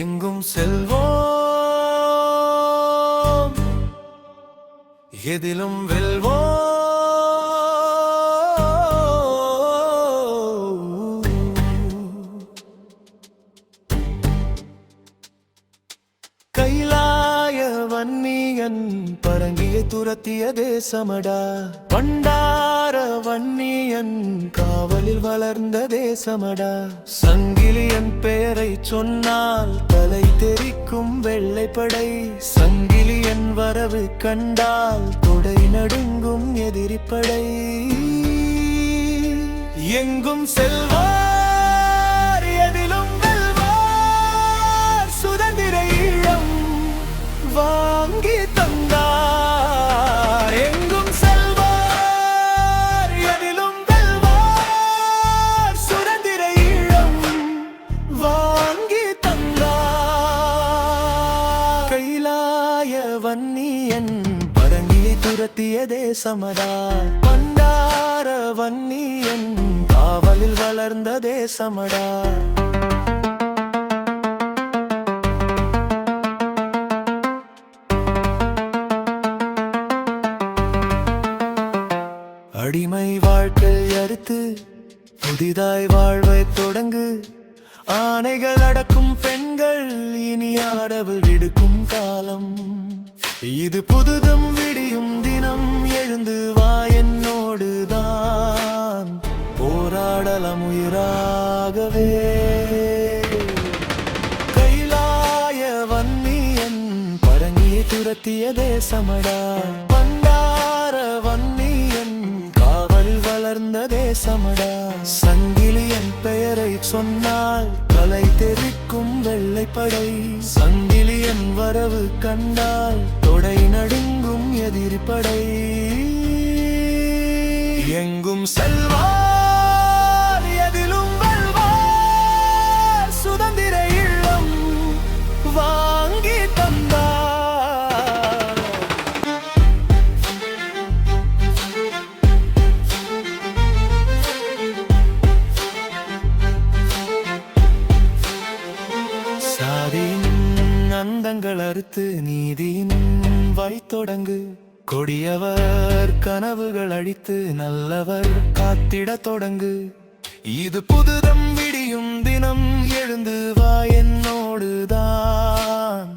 எங்கும் செல்வோம், எதிலும் வெல்வோம். கைலாய வன்னியன் பரங்கியை துரத்திய தேசமடா, பண்டார வன்னியன் காவலில் வளர்ந்த தேசமடா. சங்கிலியன் பெயரை சொன்னால் தலை தெரிக்கும் வெள்ளைப்படை, சங்கிலியன் வரவு கண்டால் தொடை நடுங்கும் எதிரிப்படை. எங்கும் செல்வார், எதிலும் வெல்வார், சுதந்திர ஈழம் வாங்கி தந்தார். எங்கும் செல்வார், எதிலும் வெல்வார், சுதந்திர ஈழம் வாங்கி தந்தார். கைலாய வன்னியன் பரங்கியை துரத்திய தேசமடா, பண்டார வன்னியன் காவலில் வளர்ந்த தேசமடா. அடிமை வாழ்க்கை அறுத்து புதிதாய் வாழ்வை தொடங்கு, ஆணைகள் அடக்கும் பெண்கள் இனி ஆடவு விடுக்கும் காலம். இது புதுதும் விடியும் தினம், எழுந்து வா என்னோடு தான் போராடலாம் உயிராகவே. கைலாய வன்னியன் பரங்கியை துரத்திய தேசமடா, பண்டார வன்னியன் காவலில் வளர்ந்த தேசமடா. சங்கிலியன் பெயரை சொன்னால் தலை தெரிக்கும் வெள்ளைப்படை, சங்கிலியன் வரவு கண்டால் தொடை நடுங்கும் எதிரிப்படை. எங்கும் செல்வார், எதிலும் வெல்வார், சுதந்திர ஈழம் வாங்கி தந்தார். சாதியின் அந்தங்கள் அறுத்து நீதியின் வைத்தொடங்கு, கொடியவர் கனவுகள் அழித்து நல்லவர் காத்திட தொடங்கு. இது புதுதம் விடியும் தினம், எழுந்து வா என்னோடு தான்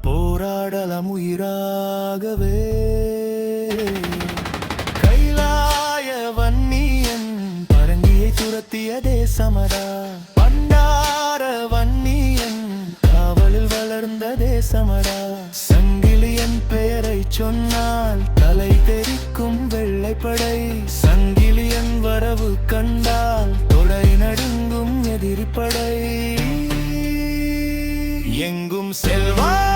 போராடலாம் உயிராகவே. கைலாய வன்னியன் பரங்கியை துரத்திய தேசமடா, பண்டார வன்னியன் காவலில் வளர்ந்த தேசமடா. சங்கிலியன் பெயரை சொன்னால் தலை தெரிக்கும் வெள்ளைப்படை, சங்கிலியன் வரவு கண்டால் தொடை நடுங்கும் எதிரிப்படை. எங்கும் செல்வார்,